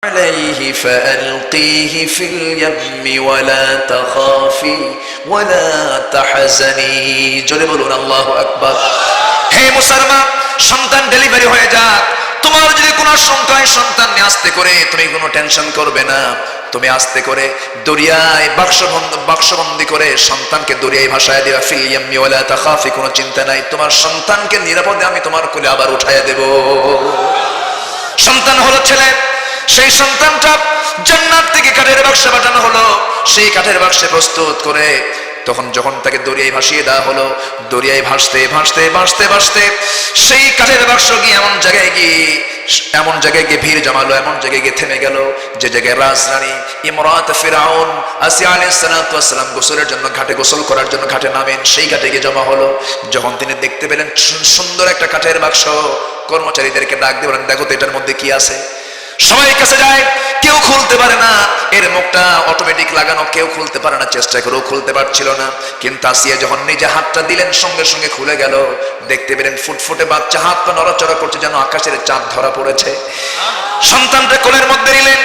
عليه فألقيه في اليم ولا تخافي ولا تحزني জোরে বলুন আল্লাহু আকবার। হে মুসলমান, সন্তান ডেলিভারি হয়ে যাক, তোমার যদি কোনো সংখ্যায় সন্তান নিয়ে আসতে করে তুমি কোনো টেনশন করবে না। তুমি আস্তে করে দরিয়ায় বাক্সবন্দি করে সন্তানকে দরিয়ায় ভাসায় দিবা। ফিল ইয়াম্মি ওয়ালা তাখাফি, কোনো চিন্তা নাই, তোমার সন্তানকে নিরাপদে আমি তোমার কোলে আবার উঠাইয়া দেব। সন্তান হলো ছেলে, সেই সন্তানটা জান্নাত থেকে কাঠের বাক্সে পাঠানো হলো। সেই কাঠের বাক্সে প্রস্তুত করে তখন যখন তাকে দরিয়ায় ভাসিয়ে দেওয়া হলো, দরিয়ায় ভাসতে ভাসতে ভাসতে ভাসতে সেই কাঠের বাক্স গিয়ে এমন জায়গায় গিয়ে ভিড় জমালো, এমন জায়গায় গিয়ে থেমে গেল যে জায়গায় রাজরানী ইমরাত ফিরাউন আসিয়া আলাইহিস সালাতু ওয়াস সালাম গোসলের জন্য ঘাটে গোসল করার জন্য ঘাটে নামেন, সেই ঘাটে গিয়ে জমা হলো। যখন তিনি দেখতে পেলেন সুন্দর একটা কাঠের বাক্স, কর্মচারীদেরকে ডাক দিয়ে বলেন, দেখো তো এটার মধ্যে কি আছে। সবাই কাছে যায়, কেউ খুলতে পারে না, এর মুখটা অটোমেটিক লাগানো, কেউ খুলতে পারে না, চেষ্টা করেও খুলতে পারছিল না। কিন্তু আসিয়া যখন নিজে হাতটা দিলেন সঙ্গে সঙ্গে খুলে গেল। দেখতে পেলেন ফুটফুটে বাচ্চা হাত পা নড়াচড়া করছে, যেন আকাশের চাঁদ ধরা পড়েছে। সন্তানটা কোলের মধ্যে নিলেন,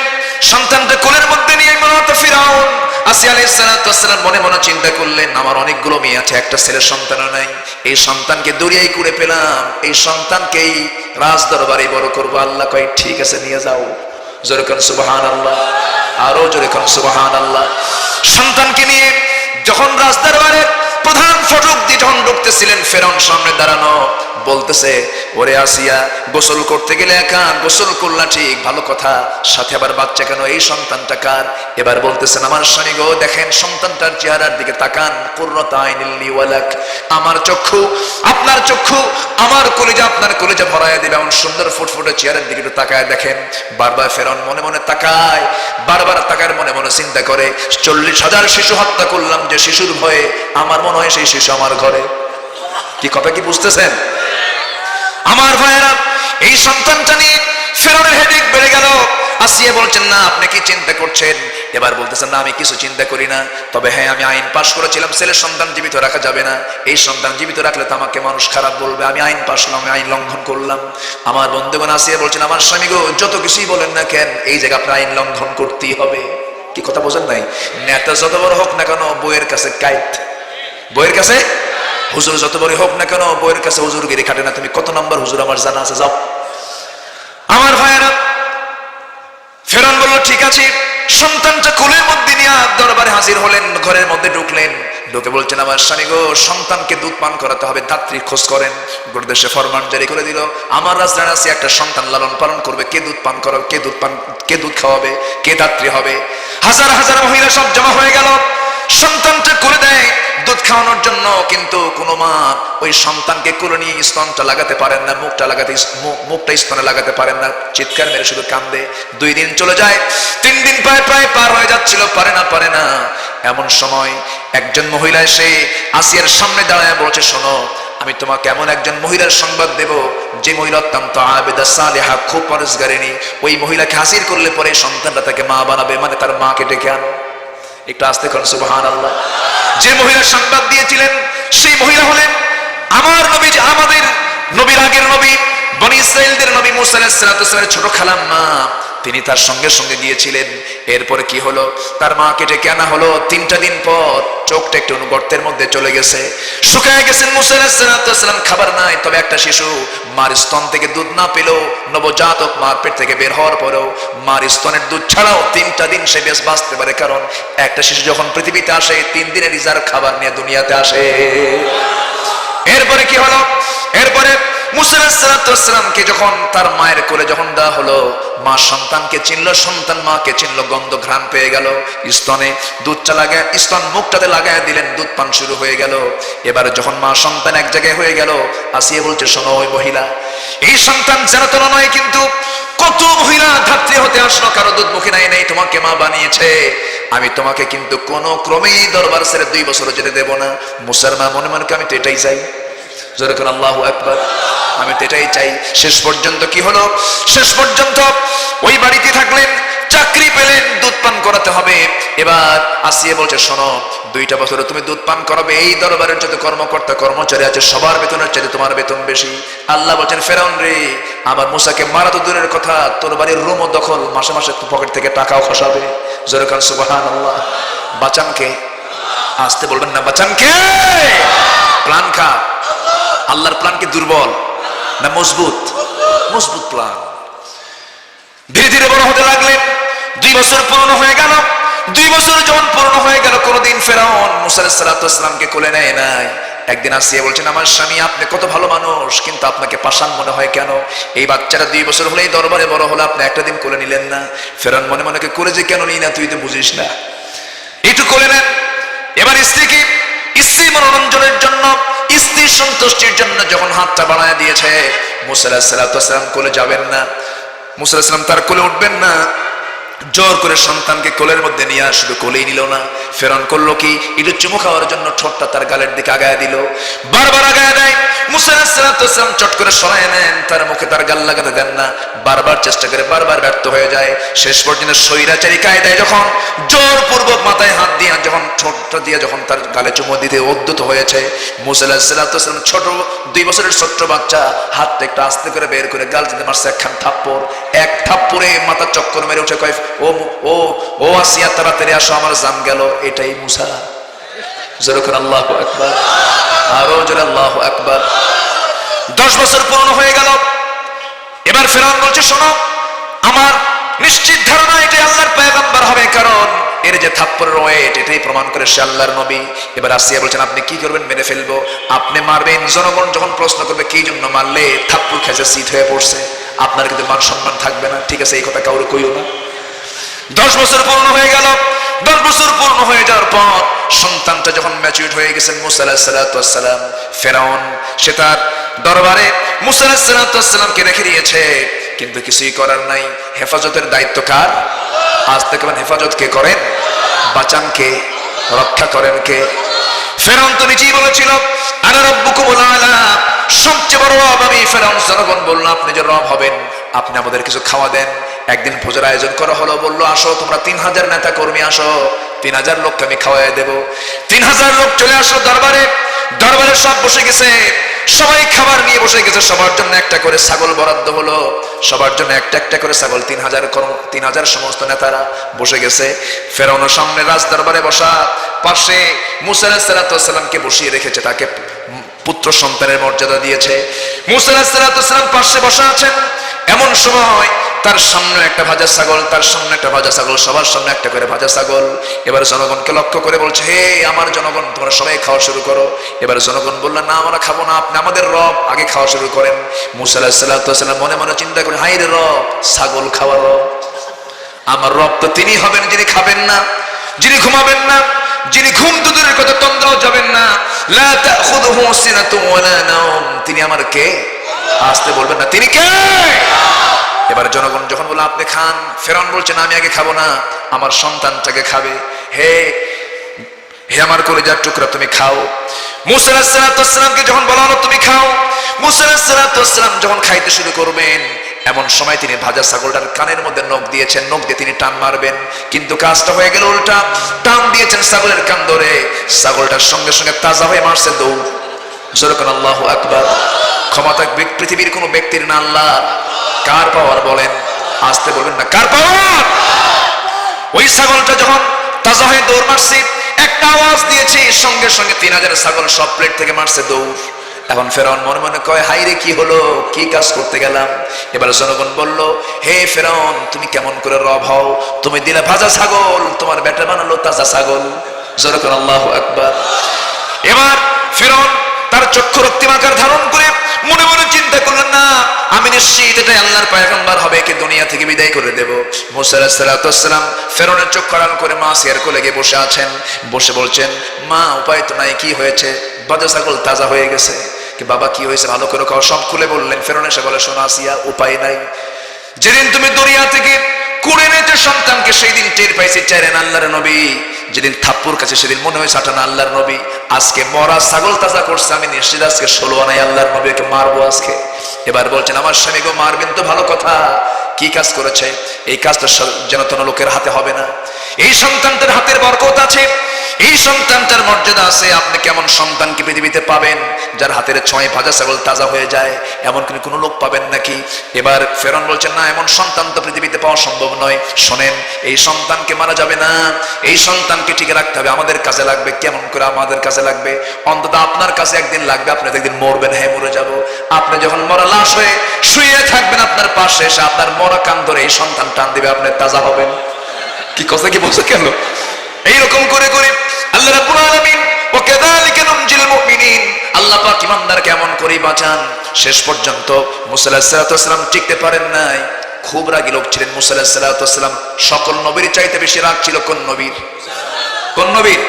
সন্তানটা কোলের মধ্যে নিয়ে ইমরাত ফিরাউন আসিয়া আলাইহিস সালাতু ওয়াস সালাম মনে মনে চিন্তা করলেন, আমার অনেকগুলো মেয়ে আছে, একটা ছেলের সন্তানও নাই, এই সন্তানকে দরিয়ায় কুড়ে পেলাম, এই সন্তানকেই রাজ দরবারে বড় করবো। আল্লাহ কয় ঠিক আছে, নিয়ে যাও। জোরে কোন সুবহানাল্লাহ, আরো জোরে কোন সুবহানাল্লাহ। সন্তানকে নিয়ে যখন রাজ দরবারে প্রধান ফটক দিয়ে যখন ঢুকতেছিলেন, ফেরাউন সামনে দাঁড়ানো, বলতেছে, ওরে আসিয়া, গোসল করতে গেলে একা, গোসল করলা ঠিক ভালো কথা, সাথে আবার বাচ্চা কেন, এই সন্তানটা কার? এবার বলতেছেন, আমার স্বামী গো, দেখেন সন্তানটার চেহারার দিকে তাকান, কুররাতু আইনিল লি ওয়া লাক, আমার চক্ষু আপনার চক্ষু, আমার কলিজা আপনার কলিজা ভরায়া দিবে, এমন সুন্দর ফুটফুটে চেহারার দিকে একটু তাকায় দেখেন। বারবার ফেরাউন মনে মনে তাকায়, বারবার তাকায়, মনে মনে চিন্তা করে, 40,000 শিশু হত্যা করলাম যে শিশুর ভয়ে, আমার মনে হয় সেই শিশু আমার ঘরে। কি কথা কি বুঝতেছেন আমার ভাইয়েরা? এই সন্তানটা নিয়ে ফেরাউনের হেডেক বেড়ে গেল। আসিয়া বলছেন, না আপনি কি চিন্তা করছেন? এবার বলতেছেন, না আমি কিছু চিন্তা করি না, তবে হ্যাঁ আমি আইন পাশ করেছিলাম ছেলের সন্তান জীবিত রাখা যাবে না, এই সন্তান জীবিত রাখলে তো আমাকে মানুষ খারাপ বলবে, আমি আইন পাশ করলাম, আমি আইন লঙ্ঘন করলাম। আমার বন্ধুগণ, আসিয়া বলছেন, আমার স্বামী গো, যত কিছুই বলেন না কেন, এই জায়গা আপনার আইন লঙ্ঘন করতেই হবে। কি কথা বোঝেন নাই? নেতা যত বড় হোক না কেন, বইয়ের কাছে কাইট, বইয়ের কাছে হুজুর যত বড় হোক না কেন, বইয়ের কাছে হুজুরগিরি খাটে না। তুমি কত নম্বর হুজুর আমার জানা আছে, যাও। আমার ভাইয়েরা, ফেরাউন বলল ঠিক আছে। সন্তানটা কোলের মধ্যে নিয়ে দরবারে হাজির হলেন, ঘরের মধ্যে ঢুকলেন, ঢুকে বলছেন, আমার স্বামী গো, সন্তানকে দুধ পান করাতে হবে, ধাত্রী খোঁজ করেন। দেশে ফরমান জারি করে দিল, আমার রাজরানী আছে একটা সন্তান লালন পালন করবে, কে দুধ পান করাবে, কে দুধ খাওয়াবে, কে ধাত্রী হবে। হাজার হাজার মহিলা সব জমা হয়ে গেল, সন্তানটা করে দেয় দুধ খাওয়ানোর জন্য, কিন্তু কোনো মা ওই সন্তানকে কোলে নিয়ে স্তনটা লাগাতে পারেন না, মুখটা স্তনে লাগাতে পারেন না, চিৎকার মেরে শুধু কান্দে। 2 দিন চলে যায়, 3 দিন প্রায় পার হয়ে যাচ্ছিল, পারে না। এমন সময় একজন মহিলা এসে আসিয়ার সামনে দাঁড়ায় বলছে, শোনো, আমি তোমাকে এমন একজন মহিলার সংবাদ দেব, যে মহিলা অত্যন্ত আবেদা সালেহা, খুব পরেশগারিনী, ওই মহিলাকে হাজির করলে পরে সন্তানটা তাকে মা বানাবে, মানে তার মাকে ডেকে আনো। একটু আসতে করেন সুবহানাল্লাহ। যে মহিলা সংবাদ দিয়েছিলেন সেই মহিলা হলেন আমার নবী, আমাদের নবীর আগের নবী, বনি ইসরাইলদের নবী মুসা আলাইহিস সালাতু ওয়াস সালামের ছোট খালাম্মা, তিনি তার সঙ্গে সঙ্গে গিয়েছিলেন। এরপরে কি হলো, তার মাকে ডেকে আনা হলো। 3টা দিন পর চোখটা একটু গর্তের মধ্যে চলে গেছে, শুকায় গেছেন মুসা আলাইহিস সালাতু ওয়াস সালাম, খাবার নাই। তবে একটা শিশু মার স্তন থেকে দুধ না পেলেও, নবজাতক মার পেট থেকে বের হওয়ার পরেও মার স্তনের দুধ ছাড়াও 3টা দিন সে বেশ বাঁচতে পারে, কারণ একটা শিশু যখন পৃথিবীতে আসে 3 দিনের রিজার্ভ খাবার নিয়ে দুনিয়াতে আসে। এরপরে কি হলো, এরপরে মুসা আলাইহিস সালাতু ওয়াস সালামকে যখন তার মায়ের কোলে যখন দেওয়া হলো, মা সন্তানকে চিনল, সন্তান মাকে চিনল, গন্ধ ঘ্রাণ পেয়ে গেল, স্তনে দুধটা লাগায়, স্তন মুখটাতে লাগায় দিলেন, দুধ পান শুরু হয়ে গেল। এবার যখন মা সন্তান এক জায়গায় হয়ে গেল, আসিয়া বলছে, শোনো ওই মহিলা, এই সন্তান জানাতনা নয়, কিন্তু কত মহিলা ধাত্রী হতে আসলো, কারো দুধ মুখে নাই, তোমাকে মা বানিয়েছে, আমি তোমাকে কিন্তু কোনো ক্রমেই দরবার ছেড়ে 2 বছর যেতে দেব না। মুসার মা মনে মনে, আমি তো এটাই চাই, জোরে করে আল্লাহু আকবার, আমি তো এটাই চাই। শেষ পর্যন্ত কি হলো, শেষ পর্যন্ত ওই বাড়িতে থাকলেন, চাকরি পেলেন, দুধ পান করাতে হবে, হবে। এবার আসিয়া বলছে, শোনো, 2টা বছরে তুমি দুধ পান করাবে, এই দরবারের যত কর্মকর্তা কর্মচারী আছে সবার বেতনের চাইতে তোমার বেতন বেশি। আল্লাহ বলছেন, ফেরাউন রে, আবার মুসাকে মারা তো দূরের কথা, তোর বাড়ির রুমও দখল, মাসে মাসে পকেট থেকে টাকাও খসাবে। জোরে কান সুবহানাল্লাহ। বাঁচান কে? আসতে বলবেন না, বাঁচান কে? প্ল্যান কার? আল্লাহর প্ল্যান কি দুর্বল না মজবুত? মজবুত প্ল্যান। ধীরে ধীরে বড় হতে লাগলেন। 2 বছর পূর্ণ হয়ে গেল। 2 বছর যখন পূর্ণ হয়ে গেল, কোনদিন ফেরাউন মুসা আলাইহিস সালামকে কোলে নেয় নাই। একদিন আসিয়া বলছেন, আমার স্বামী, আপনি কত ভালো মানুষ, কিন্তু আপনাকে পাষাণ মনে হয় কেন? এই বাচ্চাটা 2 বছর হলেই দরবারে বড় হলো, আপনি একটা দিন কোলে নিলেন না? ফেরাউন মনে মনে কোলে যে কেন নিই না, তুই তো বুঝিস না, একটু কোলে নেন। এবার স্ত্রী মনোরঞ্জনের জন্য, স্ত্রীর সন্তুষ্টির জন্য যখন হাতটা বাড়ায় দিয়েছে, মুসা আলাইহিস সালাম কোলে যাবেন না, মুসা আলাইহিস সালাম তার কোলে উঠবেন না, জোর করে সন্তানকে কোলের মধ্যে নিয়ে শুধু কোলেই নিল না, ফেরাউন করলো কি, একটু চুমু খাওয়ার জন্য ঠোঁটটা তার গালের দিকে আগায় দিল। বারবার আগায় দেয়, মুসা আলাইহিস সালাম চট করে সরায় নেন, তার মুখে তার গাল লাগাতে দেন না। বারবার চেষ্টা করে বারবার ব্যর্থ হয়ে যায়। শেষ পর্যন্ত স্বৈরাচারী কায়দায় যখন জোরপূর্বক মাথায় হাত দিয়ে যখন ঠোঁটটা দিয়ে যখন তার গালে চুমু দিতে উদ্যত হয়েছে, মুসা আলাইহিস সালাম ছোট 2 বছরের ছোট্ট বাচ্চা, হাতটা একটু আস্তে করে বের করে গাল দিতে মারছে একখান থাপ্পড়। এক থাপ্পড়ে মাথা চক্কর মেরে উঠে কয়, ও ও ও আসিয়া, তাড়াতাড়ি আসো, আমার জান গেল। এটাই মুসা। জোরে করে আল্লাহু আকবার, আরো জোরে আল্লাহু আকবার। 10 বছর পূর্ণ হয়ে গেল। এবার ফেরাউন বলছে, শোনো, আমার নিশ্চিত ধারণা এটাই আল্লাহর পয়গম্বর হবে, কারণ এর যে থাপ্পড়ের ওয়েট এটাই প্রমাণ করে সে আল্লাহর নবী। এবার আসিয়া বলছেন, আপনি কি করবেন? মেরে ফেলবো। আপনি মারবেন, জনগণ যখন প্রশ্ন করবে কি জন্য মারলে, থাপ্পড় খেয়েছে, সিট হয়ে পড়ছে, আপনার কিন্তু মান সম্মান থাকবে না। ঠিক আছে, এই কথা কাউরে কইও না। 10 বছর পূর্ণ হয়ে গেল। 10 বছর পূর্ণ হয়ে যাওয়ার পর সন্তানটা যখন ম্যাচিউর হয়ে গেছেন, মুসা আলাইহিস সালাম, ফেরাউন সে তার দরবারে মুসা আলাইহিস সালামকে রেখে দিয়েছে, কিন্তু কিছুই করার নাই। হেফাজতের দায়িত্ব কার? আজ থেকে হেফাজত কে করেন? বাঁচান কে? রক্ষা করেন কে? ফেরাউন তো নিজেই বলেছিল, আনা রাব্বুকুমুল আলা, সবচেয়ে বড় রব আমি। ফেরাউন জনগণ বলল, আপনি যে রব হবেন, আপনি আমাদের কিছু খাওয়া দেন। একদিন ভোজের আয়োজন করা হলো, বললো, আসো তোমরা 3000 নেতা কর্মী আসো, 3000 লোককে আমি খাওয়াই দেব। 3000 লোক চলে আসলো দরবারে। দরবারে সব বসে গেছে, সবাই খাবার নিয়ে বসে গেছে। সবার জন্য একটা করে ছাগল বরাদ্দ হলো, সবার জন্য একটা একটা করে ছাগল। 3000 সমস্ত নেতারা বসে গেছে। ফেরাউনের সামনে রাজ দরবারে বসা, পাশে মুসা আলাইহিস সালামকে বসিয়ে রেখেছে, তাকে পুত্র সন্তানের মর্যাদা দিয়েছে। মুসা আলাইহিস সালাম পাশে বসা আছেন। এমন সময় তার সামনে একটা ভাজা ছাগল, তার সামনে একটা ভাজা ছাগল, সবার সামনে একটা করে ভাজা ছাগল। এবার জনগণকে লক্ষ্য করে বলছে, হে আমার জনগণ, তোমরা সবাই খাওয়া শুরু করো। এবার জনগণ বলল, না, আমরা খাবো না, আপনি আমাদের রব, আগে খাওয়া শুরু করেন। মুসা আলাইহিস সালাম মনে মনে চিন্তা করেন, হায় রে রব, ছাগল খাওয়া রব? আমার রব তো তিনি হবেন যিনি খাবেন না, যিনি ঘুমাবেন না, যিনি ঘুম তো দূরের কথা তন্দ্রাও যাবেন না। লা তাখুযুহু সিনাতুন ওয়ালা নাওম, তিনি আমার কে? আসতে বলবেন না, তিনি কে? এবার জনগণ যখন বলল, আপনি খান, ফেরাউন বলছে, না, আমি আগে খাবো না, আমার সন্তানটাকে খাবে। হে হে আমার কলিজার টুকরা, তুমি খাও। মুসা আলাইহিস সালামকে যখন বলা হলো তুমি খাও, মুসা আলাইহিস সালাম যখন খাইতে শুরু করবেন, এমন সময় তিনি ভাজা ছাগলটার কানের মধ্যে নখ দিয়েছেন, নখ দিয়ে তিনি টান মারবেন, কিন্তু কাজটা হয়ে গেল উল্টা। টান দিয়েছেন ছাগলের কান ধরে, ছাগলটার সঙ্গে সঙ্গে তাজা হয়ে মারছে দৌড়। জোরে করে আল্লাহু আকবার। ক্ষমতা পৃথিবীর কোন ব্যক্তির না, আল্লাহ। কার পাওয়ার বলেন? আসতে বলবেন না, কার পাওয়ার? ওই ছাগলটা যখন তাজা হয়ে দৌড় মারছে, একটা আওয়াজ দিয়েছে, সঙ্গে সঙ্গে 3000 ছাগল সব প্লেট থেকে মারছে দৌড়। এখন ফেরাউন মনে মনে কয়, হাই রে, কি হলো, কি কাজ করতে গেলাম? এবার জনগণ বলল, হে ফেরাউন, তুমি কেমন করে রব হও? তুমি দিলে ভাজা ছাগল, তোমার বেটা বানালো তাজা ছাগল। জোরে করে আল্লাহু আকবার। এবার ফেরাউন তার চক্ষু রক্তিমাকার ধারণ করে মনে মনে চিন্তা করলেন, না, আমি নিশ্চিত এটাই আল্লাহর পয়গম্বর হবে, একে দুনিয়া থেকে বিদায় করে দেব। মুসা আলাইহিস সালাম ফেরাউনের চক্ষু আড়াল করে মা সিয়ার কোলে গিয়ে বসে আছেন। বসে বলছেন, মা, উপায় তো নাই, কি হয়েছে? ভাজা ছাগল তাজা হয়ে গেছে। কি বাবা, কি হয়েছে? ভালো করে খাও। সব খুলে বললেন। ফেরাউন এসে বলে, শোনো আসিয়া, উপায় নাই, যেদিন তুমি দুনিয়া থেকে কুড়ে নিতে সন্তানকে, সেই দিন টের পাইছি চাইরেন আল্লাহর নবী। যেদিন থাপ্পুর কাছে সেদিন মনে হয়েছে আটানা আল্লাহর নবী। আজকে মরা ছাগল তাজা করছে, আমি নিশ্চিত আজকে 16 আনাই আল্লাহর নবীকে মারবো আজকে। এবার বলছেন আমার স্বামী গো মারবেন তো ভালো কথা, কি কাজ করেছে? এই কাজটা যেন কোনো লোকের হাতে হবে না। এই সন্তানটার হাতের বরকত আছে, এই সন্তানটার মর্যাদা আছে। আপনি কেমন সন্তান কি পৃথিবীতে পাবেন যার হাতের ছোঁয়ে ভাজা ছাগল তাজা হয়ে যায়? এমন কোনো লোক পাবেন নাকি? এবার ফেরাউন বলছেন না, এমন সন্তান তো পৃথিবীতে পাওয়া সম্ভব নয়। শোনেন, এই সন্তানকে মারা যাবে না, এই সন্তানকে টিকে রাখতে হবে, আমাদের কাজে লাগবে। কেমন করে আমাদের কাজে লাগবে? অন্তত আপনার কাছে একদিন লাগবে, আপনি একদিন মরবেন। হ্যাঁ, মরে যাব। আপনি যখন মরা লাশ হয়ে শুয়ে থাকবেন, আপনার পাশে এসে আপনার মরা কান ধরে এই সন্তান টান দিবে, আপনি তাজা হবেন। কি কথা কি বলছে কেন? এইরকম করে করে আল্লাহ রাব্বুল আলামিন ওয়া কাযালিকা নুনজিল মুমিনিন, আল্লাহ পাক ইমানদারকে কেমন করে বাঁচান। শেষ পর্যন্ত মুসা আলাইহিস সালাতু ওয়াস সালাম টিকতে পারেন নাই, খুব রাগী লোক ছিলেন মুসা আলাইহিস সালাতু ওয়াস সালাম। সকল নবীর চাইতে বেশি রাগ ছিল কোন নবীর? কোন নবীর?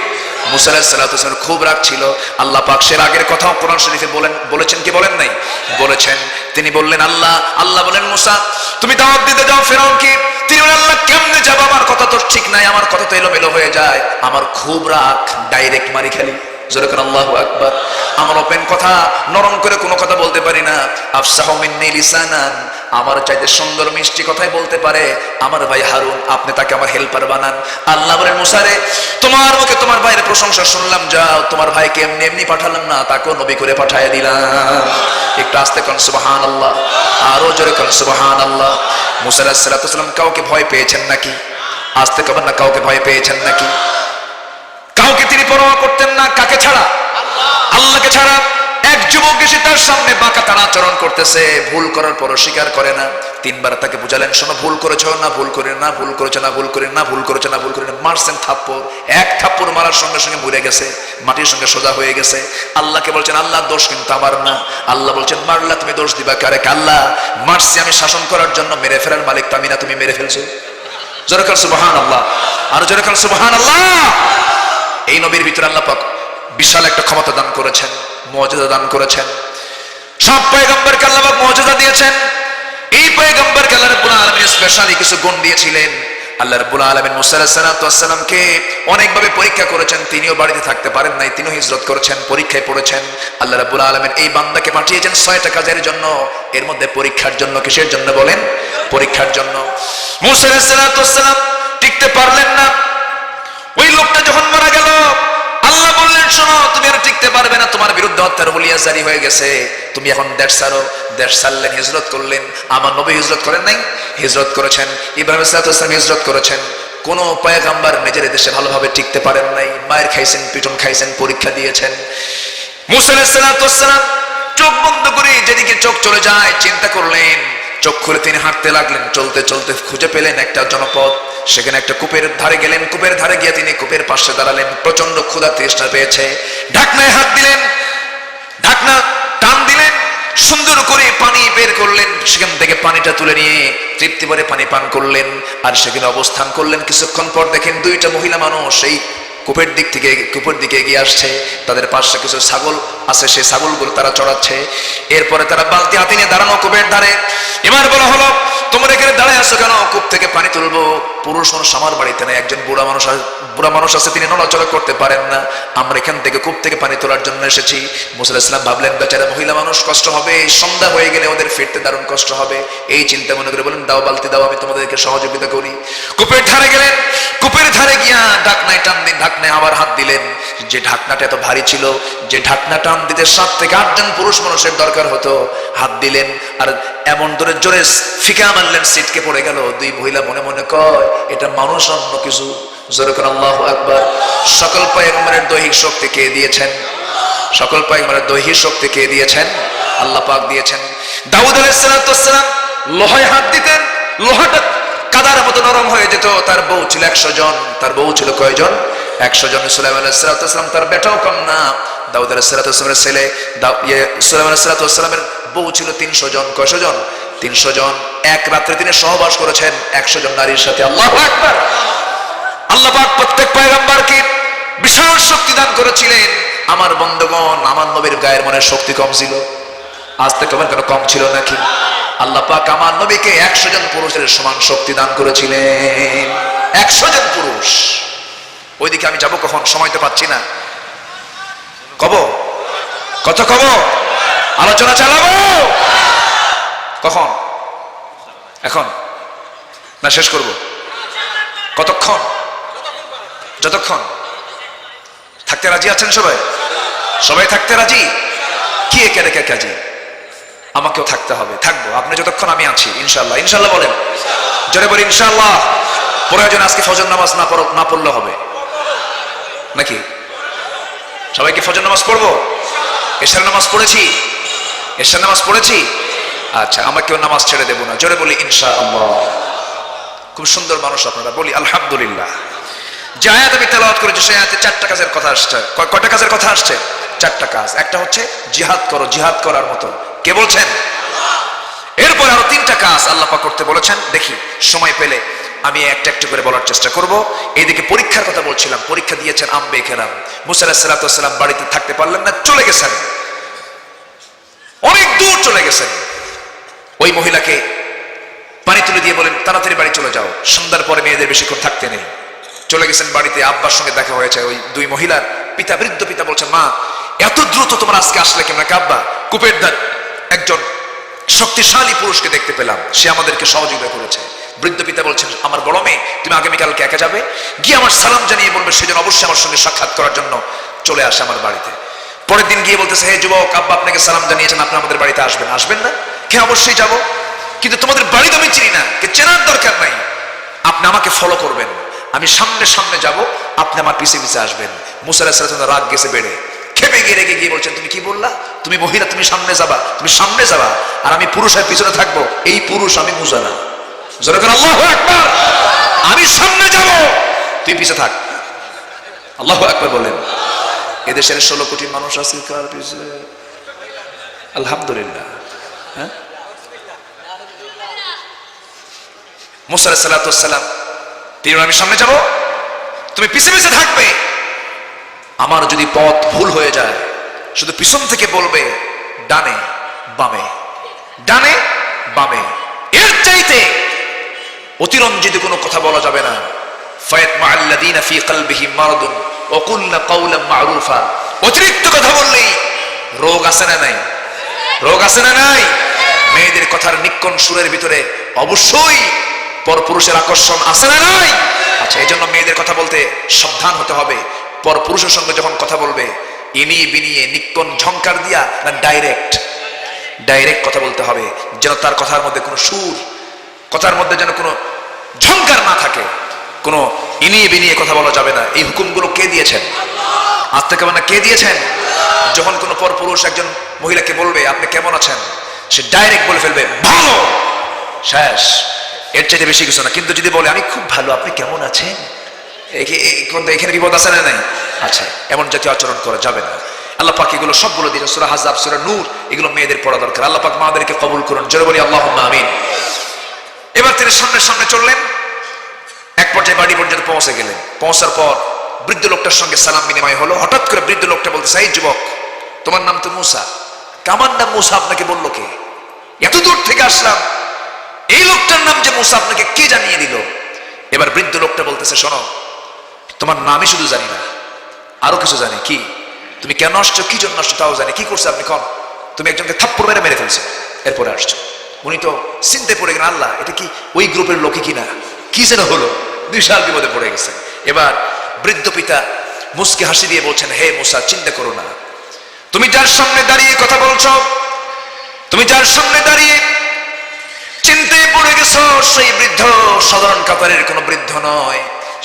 মুসা আলাইহিস সালাতু ওয়াস সালাম খুব রাগ ছিল। আল্লাহ পাক সে রাগের কথাও কোরআন শরীফে বলেছেন কি বলেন নাই? বলেছেন। তিনি বললেন আল্লাহ বলেন মুসা তুমি দাওয়াত দিতে যাও ফেরাউনকে। তিনি বলেন আল্লাহ কেমনে যাব, আমার কথা তো ঠিক নাই, আমার কথা তো এলোমেলো হয়ে যায়, আমার খুব রাগ, ডাইরেক্ট মারি খালি। জোরে করে আল্লাহু আকবার। আমার ওপেন কথা, নরম করে কোনো কথা বলতে পারি না। আফসাহু মিন্নি লিসানান, আমার চাইতে সুন্দর মিষ্টি কথাই বলতে পারে আমার ভাই হারুন, আপনি তাকে আমার হেল্পার বানান। আল্লাহ বলেন মুসা রে, তোমার মুখে তোমার ভাইয়ের প্রশংসা শুনলাম, যাও তোমার ভাইকে এমনি এমনি পাঠালাম না, তাকেও নবী করে পাঠিয়ে দিলাম। একটু আস্তে কোন সুবহানাল্লাহ, আরো জোরে কোন সুবহানাল্লাহ। মুসা আলাইহিস সালাতু ওয়াস সালাম কাউকে ভয় পেয়েছেন নাকি? আস্তে কবেন না, কাউকে ভয় পেয়েছেন নাকি? কাউকে তিনি পরোয়া করতেন না। কাকে ছাড়া? আল্লাহকে ছাড়া। এক যুবক এসে তার সামনে বাঁকা তারা আচরণ করতেছে, ভুল করার পরও স্বীকার করে না। তিনবার তাকে বুঝালেন, শোনো ভুল করেছো না, ভুল করে না, ভুল করেছো না, ভুল করে না, ভুল করেছো না, ভুল করে না। মারছেন থাপ্পড়, এক থাপ্পড় মারার সঙ্গে সঙ্গে মরে গেছে, মাটির সঙ্গে সোজা হয়ে গেছে। আল্লাহকে বলছেন আল্লাহ দোষ কিন্তু আমার না। আল্লাহ বলছেন মারলা তুমি দোষ দিবা কারে? আল্লাহ মারছি আমি শাসন করার জন্য, মেরে ফেরার মালিক তো আমি না, তুমি মেরে ফেলছো। জোরে কাল সুবহানাল্লাহ, আর জোরে কাল সুবহানাল্লাহ। এই নবীর ভিতরে আল্লাহ পাক বিশাল একটা ক্ষমতা দান করেছেন, মুজিজা দান করেছেন। সব পয়গম্বরকে আল্লাহ পাক মুজিজা দিয়েছেন। এই পয়গম্বরকে আল্লাহ রাব্বুল আলামিন স্পেশালি কিছু গুণ দিয়েছিলেন। আল্লাহ রাব্বুল আলামিন মুসা আলাইহিস সালাতু ওয়াস সালামকে অনেকভাবে পরীক্ষা করেছেন। তিনিও বাড়িতে থাকতে পারেন নাই, তিনিও হিজরত করেছেন, পরীক্ষায় পড়েছেন। আল্লাহ রাব্বুল আলামিন এই বান্দাকে পাঠিয়েছেন 6টা কাজের জন্য। এর মধ্যে পরীক্ষার জন্য। কিসের জন্য বলেন? পরীক্ষার জন্য। মুসা আলাইহিস সালাতু ওয়াস সালাম টিকতে পারলেন না। ওই লোকটা যখন মারা গেল, আল্লাহ বললেন শোনো তুমি আর টিকতে পারবে না, তোমার বিরুদ্ধে হত্যার হুলিয়া জারি হয়ে গেছে, তুমি এখন দেশ ছাড়ো। দেশ ছাড়লেন, হিজরত করলেন। আমার নবী হিজরত করেন নাই? হিজরত করেছেন। ইব্রাহিম আলাইহিস সালাম হিজরত করেছেন। কোন পয়গম্বর নিজের দেশে ভালোভাবে টিকতে পারেন নাই, মায়ের খাইছেন, পিটন খাইছেন, পরীক্ষা দিয়েছেন। মুসা আলাইহিস সালাম চোখ বন্ধ করে যেদিকে চোখ চলে যায় চিন্তা করলেন, চোখ খুলে তিনি হাঁটতে লাগলেন। চলতে চলতে খুঁজে পেলেন একটা জনপদ, সেখানে একটা কূপের ধারে গেলেন। কূপের ধারে গিয়ে তিনি কূপের পাশে দাঁড়ালেন। প্রচন্ড ক্ষুধা তৃষ্ণা পেয়েছে। ঢাকনায় হাত দিলেন, ঢাকনা টান দিলেন, সুন্দর করে পানি বের করলেন। সেখান থেকে পানিটা তুলে নিয়ে তৃপ্তি ভরে পানি পান করলেন। আর সেখানে অবস্থান করলেন। কিছুক্ষণ পর দেখেন 2টা মহিলা মানুষ এই কূপের দিকে এগিয়ে আসছে। তাদের পাশে কিছু ছাগল আছে, সেই ছাগলগুলো তারা চড়াচ্ছে। এরপরে তারা বালতি হাতে নিয়ে দাঁড়ানো কূপের ধারে। এবার বলা হলো তোমরা এখানে দাঁড়ায় আছো কেন? কূপ থেকে পানি তুলবো। পুরুষ মানুষ আমার বাড়িতে নেই, একজন বুড়া মানুষ আছে, তিনি নড়াচড়া করতে পারেন না। আমরা এখান থেকে কূপ থেকে পানি তোলার জন্য এসেছি। মুসা আলাইহিস সালাম ভাবলেন বেচারা মহিলা মানুষ, কষ্ট হবে, সন্ধ্যা হয়ে গেলে ওদের ফিরতে দারুণ কষ্ট হবে। এই চিন্তা মনে করে বলেন দাও বালতি দাও, আমি তোমাদেরকে সহযোগিতা করি। কূপের ধারে গেলেন। কূপের ধারে গিয়া ঢাকনায় টান দিন, ঢাকনায় আবার হাত দিলেন। যে ঢাকনাটা এত ভারী ছিল, যে ঢাকনা টান দিতে 7 থেকে 8 জন পুরুষ মানুষের দরকার হতো, হাত দিলেন আর এমন ধরে জোরে ফিকা মারলেন, সিটকে পড়ে গেল। 2 মহিলা মনে মনে কয় এটা মানুষ অন্য কিছু। জোরে করে আল্লাহু আকবার। সকল পয়গম্বরের দৈহিক শক্তি কে দিয়েছেন? সকল পয়গম্বরের দৈহিক শক্তি কে দিয়েছেন? আল্লাহ পাক দিয়েছেন। দাউদ আলাইহিস সালাম লোহায় হাত দিতেন, লোহাটা কাদার মতো নরম হয়ে যেত। তার বউ ছিল 100 জন। তার বউ ছিল কয়জন? 100 জন। সুলাইমান আলাইহিস সালাম তার বেটাও কম না। দাউদ আলাইহিস সালামের ছেলে সুলাইমান আলাইহিস সালামের বউ ছিল 300 জন। কয়শো জন? 300 জন। এক রাত্রে তিনি সহবাস করেছেন 100 জন নারীর সাথে। আল্লাহু আকবার। আল্লাহ পাক প্রত্যেক পয়গম্বরকে বিশাল শক্তি দান করেছিলেন। আমার বন্ধুগণ, আমার নবীর গায়ের মনে শক্তি কম ছিল? আজ থেকে কেন কম ছিল নাকি? আল্লাহ পাক আমার নবীকে 100 জন পুরুষের সমান শক্তি দান করেছিলেন। 100 জন পুরুষ। ওইদিকে আমি যাবো কখন? সময় তো পাচ্ছি না। কব আলোচনা চালাবো। কখন? এখন না শেষ করব? কতক্ষণ? যতক্ষণ। থাকতে রাজি আছেন সবাই? সবাই থাকতে রাজি? কি একে রেখে কাজী? আমাকেও থাকতে হবে, থাকবো। আপনি যতক্ষণ আমি আছি, ইনশাল্লাহ। ইনশাল্লাহ বলেন, জোরে বলি ইনশাল্লাহ। প্রয়োজন আজকে ফজর নামাজ না পড়লে হবে নাকি? সবাই কি ফজর নামাজ পড়বো? এশার নামাজ পড়েছি? এশার নামাজ পড়েছি? আচ্ছা, আমাকেও নামাজ ছেড়ে দেবো না। জোরে বলি ইনশাআল্লাহ। খুব সুন্দর মানুষ আপনারা, বলি আলহামদুলিল্লাহ। যে আয়াত আমি তেলাওয়াত করেছি সেই আয়াতে 4টা কাজের কথা আসছে। কয়টা কাজের কথা আসছে? 4টা কাজ। একটা হচ্ছে জিহাদ করো, জিহাদ করার মতো। কে বলছেন? এরপর আরো 3টা কাজ আল্লাহ পাক করতে বলেছেন। দেখি সময় পেলে আমি একটা একটা করে বলার চেষ্টা করব। এইদিকে পরীক্ষার কথা বলছিলাম, পরীক্ষা দিয়েছেন আম্বে কেরাম। মুসা আলাইহিস সালাম বাড়িতে থাকতে পারলেন না, চলে গেছেন, অনেক দূর চলে গেছেন। ওই মহিলাকে পানি তুলে দিয়ে বলেন তাড়াতাড়ি বাড়ি চলে যাও, সন্ধ্যার পরে মেয়েদের বেশিক্ষণ থাকতে নেই। চলে গেছেন বাড়িতে, আব্বার সঙ্গে দেখা হয়েছে। ওই 2 মহিলার পিতা, বৃদ্ধ পিতা বলছেন, মা এত দ্রুত তোমার আজকে আসলে কেমন? আব্বা, কূপের ধার একজন শক্তিশালী পুরুষকে দেখতে পেলাম, সে আমাদেরকে সহযোগিতা করেছে। বৃদ্ধ পিতা বলছেন, আমার বড় মেয়ে তুমি আগামীকালকে একা যাবে, গিয়ে আমার সালাম জানিয়ে বলবে সেদিন অবশ্যই আমার সঙ্গে সাক্ষাৎ করার জন্য চলে আসে আমার বাড়িতে। পরের দিন গিয়ে বলতেছে, হে যুবক, আব্বা আপনাকে সালাম জানিয়েছেন, আপনি আমাদের বাড়িতে আসবেন। আসবেন না? হ্যাঁ অবশ্যই যাব, কিন্তু তোমাদের বাড়ি তো আমি চিনি না, চেনার দরকার নাই, আপনি আমাকে ফলো করবেন, আমি সামনে সামনে যাব, আপনি আমার পিছে পিছে আসবেন। মুসা আলাইহিস সালাম রাগ গেছে বেড়ে, খেপে গিয়ে রেগে গিয়ে বলছেন, তুমি কি বললা? তুমি মহিলা, তুমি সামনে যাবা, তুমি সামনে যাবা, আর আমি পুরুষের পিছনে থাকবো। এই পুরুষ আমি মুসা না। জোরে করে আল্লাহু আকবার। আমি সামনে যাব, তুই পিছে থাক। আল্লাহু আকবার বলেন। এদেশের 16 কোটি মানুষ আছে কার পিছে? আলহামদুলিল্লাহ। হ্যাঁ, মুসা আলাইহিস সালাম আমি সামনে যাব, তুমি পিছে পিছে থাকবে। আমার যদি পথ ভুল হয়ে যায়, শুধু পিছন থেকে বলবে ডানে বামে, ডানে বামে। এর চাইতে অতিরঞ্জিত কোনো কথা বলা যাবে না। ফায়াতমা আল্লাযীনা ফী কলবিহিম মারাদুন ওয়া কুলনা কাওলান মা'রুফা। অতিরিক্ত কথা বললেই রোগ আছে না নাই? রোগ আছে না নাই? মেয়েদের কথার নিক্কণ সুরের ভিতরে অবশ্যই পরপুরুষের আকর্ষণ আছে না নাই? আচ্ছা, এই জন্য মেয়েদের কথা বলতে সাবধান হতে হবে। পরপুরুষের সঙ্গে যখন কথা বলবে, ইনিয়ে বিনিয়ে নিক্কণ ঝংকার দিয়া না ডাইরেক্ট কথা বলতে হবে, যেন তার কথার মধ্যে কোনো সুর, কথার মধ্যে যেন কোনো ঝংকার না থাকে, কোনো ইনিয়ে বিনিয়ে কথা বলা যাবে না। এই হুকুমগুলো কে দিয়েছেন? আজ থেকে মানে কে দিয়েছেন? যখন কোনো পরপুরুষ একজন মহিলাকে বলবে আপনি কেমন আছেন, সে ডাইরেক্ট বলে ফেলবে ভালো, শেষ। এর চাইতে বেশি কিছু না। কিন্তু যদি বলে আমি খুব ভালো, আপনি কেমন আছেন, এখানে বিপদ আছে না নাই? আচ্ছা, এমন জাতীয় আচরণ করা যাবে না। আল্লাহ পাক এগুলো সবগুলো দিয়েছেন। সূরা আহজাব, সূরা নূর, এগুলো মেয়েদের পড়া দরকার। আল্লাহ পাক মাদেরকে কবুল করুন। জোরে বলি আল্লাহুম্মা আমিন। এবার তিনি সামনে সামনে চললেন, এক পর্যায়ে বাড়ি পর্যন্ত পৌঁছে গেলেন। পৌঁছার পর বৃদ্ধ লোকটার সঙ্গে সালাম বিনিময় হলো। হঠাৎ করে বৃদ্ধ লোকটা বলতেছে, এই যুবক, তোমার নাম তো মুসা। আমার নাম মুসা আপনাকে বললো কে? এত দূর থেকে আসলাম, এই লোকটার নাম যে মুসা আপনাকে কে জানিয়ে দিল? এবার বৃদ্ধ লোকটা বলতেছে, শোনো, তোমার নামই শুধু জানি না, আরো কিছু জানি। কি? তুমি কেন আসছো, কি জন্য আসছো তাও জানি। কি করছে আপনি? কন, তুমি একজনকে থাপ্পড় মেরে ফেলছো, এরপরে আসছো। উনি তো চিন্তায় পড়ে গেলেন, আল্লাহ এটা কি ওই গ্রুপের লোকই কিনা, কি যেন হলো, বিশাল বিপদে পড়ে গেছে। এবার বৃদ্ধ পিতা মুস্কি হাসি দিয়ে বলছেন, হে মুসা, চিন্তা করো না, তুমি যার সামনে দাঁড়িয়ে কথা বলছো, তুমি যার সামনে দাঁড়িয়ে চিন্তায় পড়ে গেছো, সেই বৃদ্ধ সাধারণ কাতারের কোন বৃদ্ধ নয়।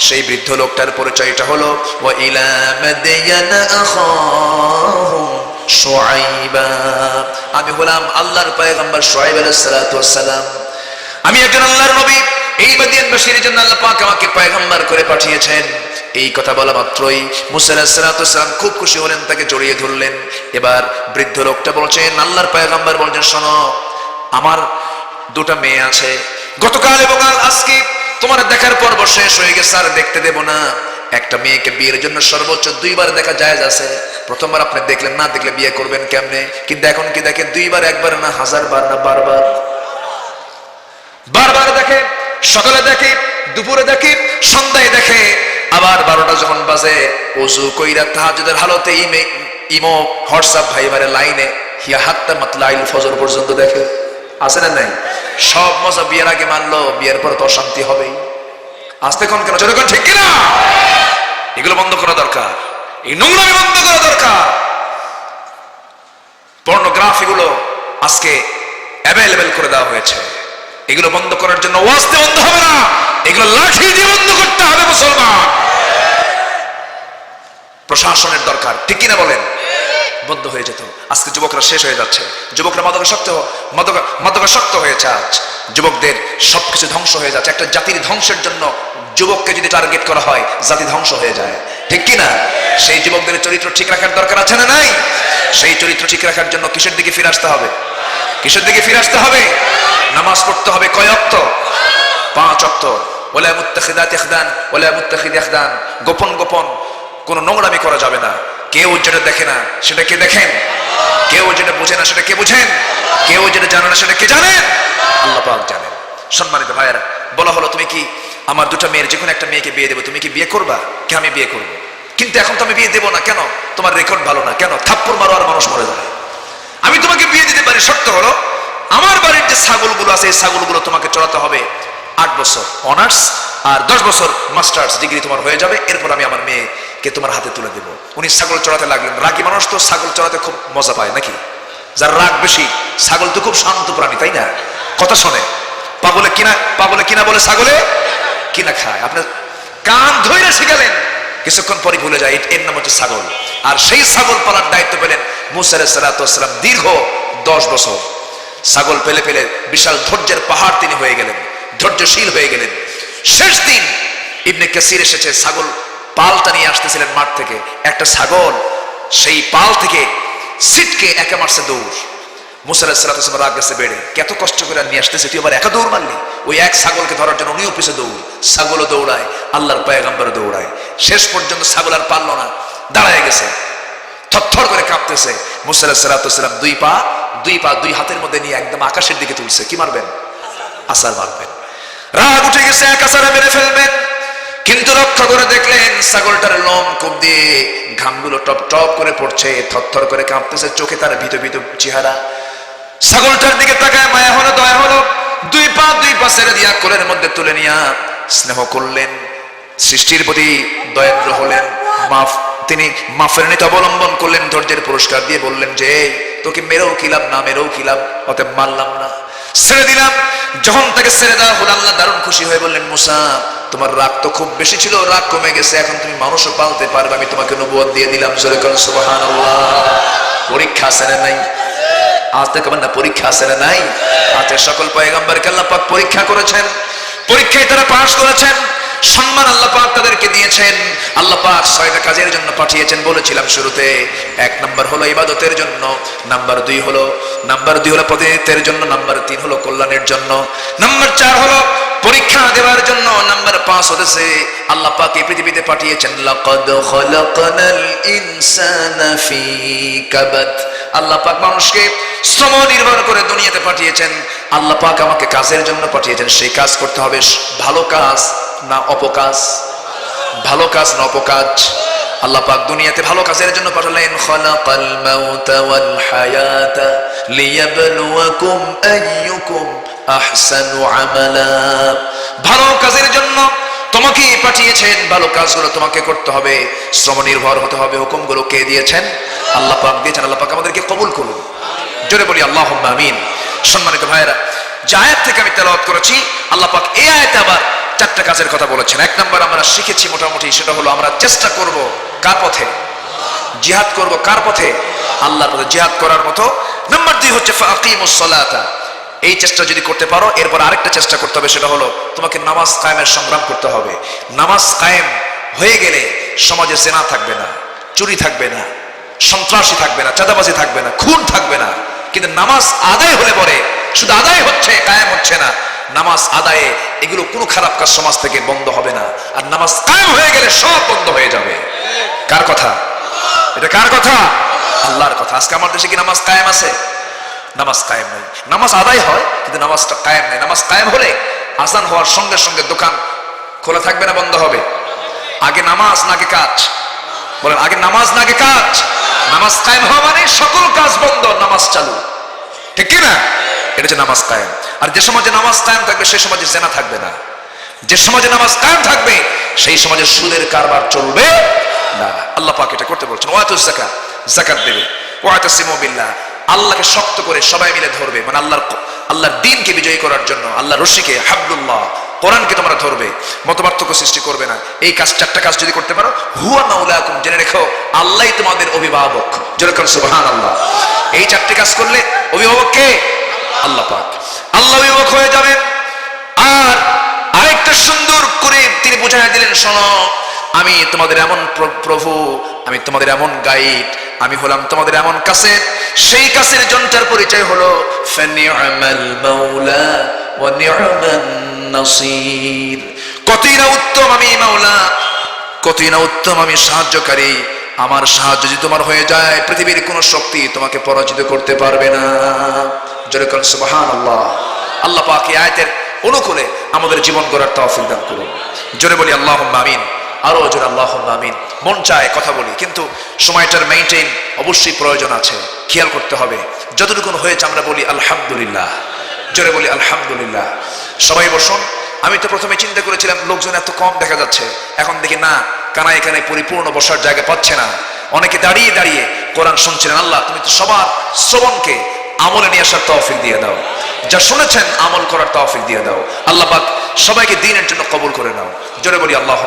সেই বৃদ্ধ লোকটার পরিচয়টা হলো ওয়া ইলা মাদিয়ানা আখাহুম শুআইবা। আমি হলাম আল্লাহর পয়গম্বর শুআইব আলাইহিস সালাতু ওয়াস সালাম। আমি একজন আল্লাহর নবী। এই মাদিয়ানবাসীর জন্য আল্লাহ পাক আমাকে পয়গম্বর করে পাঠিয়েছেন। এই কথা বলা মাত্রই মুসা আলাইহিস সালাতু ওয়াস সালাম খুব খুশি হলেন, তাকে জড়িয়ে ধরলেন। এবার বৃদ্ধ লোকটা বলছেন, আল্লাহর পয়গম্বর বলছেন, শোনো, আমার 2টা মেয়ে আছে। গতকাল এবং আজকে তোমার দেখার পর্ব শেষ হয়ে গেছে, আর দেখতে দেব না। একটা মেয়েকে বিয়ের জন্য সর্বোচ্চ 2 বার দেখা জায়েজ আছে। প্রথমবার আপনি দেখলেন না, দেখলে বিয়ে করবেন কেমনে? কিন্তু এখন কি দেখে 2 বার, একবার না, 1000 বার না, বারবার বারবার দেখে। সকালে দেখে, দুপুরে দেখে, সন্ধ্যায় দেখে, আবার 12টা যখন বাজে ওযু কইরা তাহাজ্জুদের হালতে ইমো হোয়াটসঅ্যাপ ভাইবারে লাইনে হিয়া হাত্তা মাতলাইল ফজর পর্যন্ত দেখে। আছে না নাই? সব মজা বিয়ের আগে মানলো, বিয়ের পর তো অশান্তি হবেই। আসতে কোন কেন, জোরে কোন ঠিক কিনা? এগুলো বন্ধ করা দরকার, এই নোংরামি বন্ধ করা দরকার। পর্নোগ্রাফি গুলো আজকে অ্যাভেলেবেল করে দেওয়া হয়েছে, এগুলো বন্ধ করার জন্য ওয়াজতে বন্ধ হবে না, এগুলো লাঠি দিয়ে বন্ধ করতে হবে মুসলমান। প্রশাসনের দরকার, ঠিক কিনা বলেন? বন্ধ হয়ে যেত। আজকে যুবকরা শেষ হয়ে যাচ্ছে, যুবকরা মাদকাসক্ত হয়েছে। আজ যুবকদের সবকিছু ধ্বংস হয়ে যাচ্ছে। একটা জাতির ধ্বংসের জন্য যুবককে যদি টার্গেট করা হয়, জাতি ধ্বংস হয়ে যায়, ঠিক কিনা? সেই যুবকদের চরিত্র ঠিক রাখার দরকার আছে না নাই? সেই চরিত্র ঠিক রাখার জন্য কিসের দিকে ফিরে আসতে হবে? কিসের দিকে ফিরে আসতে হবে? নামাজ পড়তে হবে। কয় ওয়াক্ত? 5 ওয়াক্ত। ওয়ালা মুত্তাখিদাত ইখদান ওয়ালা মুত্তাখিদ ইখদান। গোপন গোপন কোনো নোংরামি করা যাবে না। কেউ যেটা দেখে না সেটা কে দেখেন? কেউ যেটা বুঝে না সেটা কে বুঝেন? কেউ যেটা জানে না সেটা কে জানেন? আল্লাহ পাক জানেন। সম্মানিত ভাইয়েরা, বলা হলো তুমি কি আমার দুটো মেয়ের যে কোনো একটা মেয়েকে বিয়ে দেবো, তুমি কি বিয়ে করবা? কে? আমি বিয়ে করবো, কিন্তু এখন তো আমি বিয়ে দেবো না। কেন? তোমার রেকর্ড ভালো না। কেন? থাপ্পড় মারো আর মানুষ মরে যায়। আমি তোমাকে বিয়ে দিতে পারি, শর্ত হলো আমার বাড়ির যে ছাগলগুলো আছে এই ছাগলগুলো তোমাকে চড়াতে হবে 8 বছর অনার্স, আর 10 বছর মাস্টার্স ডিগ্রি তোমার হয়ে যাবে। এরপর আমি আমার মেয়েকে তোমার হাতে তুলে দেবো। উনি ছাগল চড়াতে লাগলেন। রাগী মানুষ তো ছাগল চড়াতে খুব মজা পায় নাকি? যার রাগ বেশি, ছাগল তো খুব শান্ত প্রাণী, তাই না? কথা শোনে। পাগলে কিনা বলে ছাগলে কিনা খায়। আপনার কান ধরে শিখালেন, কিছুক্ষণ পরে ভুলে যায় এর নাম হচ্ছে ছাগল। আর সেই ছাগল পালার দায়িত্ব পেলেন মুসা আলাইহিস সালাতু ওয়াস সালাম। দীর্ঘ 10 বছর ছাগল পেলে পেলে বিশাল ধৈর্যের পাহাড় তিনি হয়ে গেলেন, ধৈর্যশীল হয়ে গেলেন। শেষ দিন ইবনে কাসির এসেছে, ছাগল পালটা নিয়ে আসতেছিলেন মাঠ থেকে। একটা ছাগল সেই পাল থেকে সিটকে একা মারছে দৌড়। মুসা আলাইহিস সালাতু ওয়াস সালাম রাগ গেছে বেড়ে, কত কষ্ট করে নিয়ে আসতেছে, তুই আবার একা দৌড় মারলি? ওই এক ছাগলকে ধরার জন্য উনিও পিছে দৌড়। ছাগলও দৌড়ায়, আল্লাহর পয়গম্বর দৌড়ায়। শেষ পর্যন্ত ছাগল আর পারল না, দাঁড়ায় গেছে, থরথর করে কাঁপতেছে। মুসা আলাইহিস সালাতু ওয়াস সালাম দুই হাতের মধ্যে নিয়ে একদম আকাশের দিকে তুলছে। কি মারবেন? আসার মারবেন। রাগ উঠে গেছে, এক আসারে মেরে ফেলবেন। কিন্তু লক্ষ্য করে দেখলেন ছাগলটার লোম কূপ দিয়ে ঘামগুলো টপ টপ করে পড়ছে, থরথর করে কাঁপতেছে, চোখে তার ভীত ভীত চেহারা। ছাগলটার দিকে তাকায় মায়া হলো, দয়া হলো। দুই পা ছেড়ে দিয়া কোলের মধ্যে তুলে নিয়া স্নেহ করলেন, সৃষ্টির প্রতি দয়াদ্র হলেন। তিনি মাফের নীতি অবলম্বন করলেন, ধৈর্যের পুরস্কার দিয়ে বললেন যে তোকে মেরেও কি লাভ, না মেরেও কি লাভ, অতএব মারলাম না, ছেড়ে দিলাম। যখন তাকে ছেড়ে দেওয়া হলো, আল্লাহ দারুণ খুশি হয়ে বললেন, মুসা তোমার রাগ তো খুব বেশি ছিল, রাগ কমে গেছে, এখন তুমি মানুষও পালতে পারবে, আমি তোমাকে নবুয়ত দিয়ে দিলাম। জোরে বলেন সুবহানাল্লাহ। পরীক্ষা আছে না নাই? আজ থেকে না পরীক্ষা আছে না নাই? আজ সকল পয়গম্বরকে আল্লাহ পাক পরীক্ষা করেছেন, পরীক্ষায় তারা পাস করেছেন, সম্মান আল্লাহ পাক তাদেরকে দিয়েছেন। আল্লাহ পাক 6টা কাজের জন্য পাঠিয়েছেন বলেছিলাম শুরুতে। 1 নাম্বার হলো ইবাদতের জন্য, নাম্বার 2 হলো প্রতিনিধিত্বের জন্য, নাম্বার 3 হলো কল্যাণের জন্য, নাম্বার 4 হলো পরীক্ষা দেওয়ার জন্য, নাম্বার 5 হচ্ছে আল্লাহ পাক এই পৃথিবীতে পাঠিয়েছেন লাকাদ খালাকনাল ইনসানা ফি কাবাদ। আল্লাহ পাক মানুষকে শ্রম নির্ভর করে দুনিয়াতে পাঠিয়েছেন। আল্লাহ পাক আমাকে কাজের জন্য পাঠিয়েছেন, সেই কাজ করতে হবে। ভালো কাজ না অপকাজ? ভালো কাজ না অপকাজ? আল্লাহ পাক দুনিয়াতে ভালো কাজের জন্য পাঠালেন। খালাকাল মাউতা ওয়াল হায়াতা লিয়াবলুয়াকুম আইয়ুকুম আহসানু আমালা। ভালো কাজের জন্য তোমাকে পাঠিয়েছেন, ভালো কাজগুলো তোমাকে করতে হবে, শ্রম নির্ভর হতে হবে। হুকুমগুলো কে দিয়েছেন? আল্লাহ পাক দিয়েছেন। আল্লাহ পাক আমাদেরকে কবুল করুন, জোরে বলি আল্লাহুম্মা আমিন। সম্মানিত ভাইরা, যে আয়াত থেকে আমি তেলাওয়াত করেছি, আল্লাহ পাক এই আয়াতে আবার 4টা কাজের কথা বলেছেন। 1 নাম্বার আমরা শিখেছি মোটামুটি, সেটা হলো আমরা চেষ্টা করব কার পথে? জিহাদ করব কার পথে? আল্লাহর পথে জিহাদ করার মতো। নাম্বার 2 হচ্ছে ফাকিমুস সালাতা। এই চেষ্টা যদি করতে পারো, এরপর আরেকটা চেষ্টা করতে হবে, সেটা হলো তোমাকে নামাজ কায়েমের সংগ্রাম করতে হবে। নামাজ কায়েম হয়ে গেলে সমাজে জেনা থাকবে না, চুরি থাকবে না, সন্ত্রাসী থাকবে না, চাঁদাবাজি থাকবে না, খুন থাকবে না। কিন্তু নামাজ আদায় হলে পরে শুধু আদায় হচ্ছে, কায়েম হচ্ছে না। নামাজ আদায়ে এগুলো কোনো খারাপ কাজ সমাজ থেকে বন্ধ হবে না। আর নামাজ কায়েম হয়ে গেলে সব বন্ধ হয়ে যাবে। কার কথা এটা? কার কথা? আল্লাহর কথা। আজকে আমার দেশে কি নামাজ কায়েম আছে? নামাজ কায়েম নাই। নামাজ আদায় হয় কিন্তু নামাজটা কায়েম নাই। নামাজ কায়েম হলে আজান হওয়ার সঙ্গে সঙ্গে দোকান খোলা থাকবে না বন্ধ হবে? আগে নামাজ নাকি কাজ? বলেন, আগে নামাজ নাকি কাজ? নামাজ কায়েম হওয়া মানে সকল কাজ বন্ধ, নামাজ চালু, ঠিক কি না? এটা হচ্ছে নামাজ কায়েম। আর যে সমাজে নামাজ কায়েম থাকবে সেই সমাজে জেনা থাকবে না। যে সমাজে নামাজ কায়েম থাকবে সেই সমাজে সুদের কারবার চলবে না। আল্লাহ পাক এটা করতে বলছেন, ওয়াতুজ যাকাত, যাকাত দেবে, ওয়াতাসিমু বিল্লাহ, আল্লাহকে শক্ত করে সবাই মিলে ধরবে, মানে আল্লাহর দ্বীনকে বিজয়ী করার জন্য, আল্লাহর রশিকে, হাবলুল্লাহ, কোরআনকে তোমরা ধরবে, মতপার্থক্য সৃষ্টি করবে না। এই কাজ, চারটা কাজ যদি করতে পারো, হুয়া মাওলাকুম, জেনে রেখো আল্লাহই তোমাদের অভিভাবক। যেরকম সুবহানাল্লাহ। এই চারটি কাজ করলে অভিভাবক কে? আল্লাহ পাক। আল্লাহ অভিভাবক হয়ে যাবেন। আর আরেকটা সুন্দর করে তিনি বুঝাই দিলেন, শোনো, আমি তোমাদের এমন প্রভু, আমি তোমাদের এমন গাইড, আমি হলাম তোমাদের এমন কাসের, সেই কাসের জনটার পরিচয় হলো ফানি'মাল মাওলা ওয়া নি'মান নাসির। কতই না উত্তম আমি মাওলা, কতই না উত্তম আমি সাহায্যকারী। আমার সাহায্য যদি তোমার হয়ে যায়, পৃথিবীর কোন শক্তি তোমাকে পরাজিত করতে পারবে না। জোরে বলেন সুবহানাল্লাহ। আল্লাহ পাক এই আয়াতের অনুকূলে আমাদের জীবন গড়ার তৌফিক দান করুন। জোরে বলি আল্লাহুম্মা আমিন। আরো জোরে আল্লাহুম্মা আমিন। মন চায় কথা বলি, কিন্তু সময়টার মেইনটেইন অবশ্যই প্রয়োজন আছে, খেয়াল করতে হবে। যতটুকু হয়েছে আমরা বলি আলহামদুলিল্লাহ। জোরে বলি আলহামদুলিল্লাহ। সবাই বসুন। আমি তো প্রথমে চিন্তা করেছিলাম লোকজন এত কম দেখা যাচ্ছে, এখন দেখি না, কানায় কানায় পরিপূর্ণ বসার জায়গা পাচ্ছে না। অনেকে দাঁড়িয়ে দাঁড়িয়ে কোরআন শুনছিলেন। আল্লাহ তুমি তো সবার শ্রবণকে আমলে নিয়ে আসার তৌফিক দিয়ে দাও, যা শুনেছেন আমল করার তৌফিক দিয়ে দাও। আল্লাহ পাক সবাইকে দ্বীনের জন্য কবুল করে নাও। জোরে বলি আল্লাহ।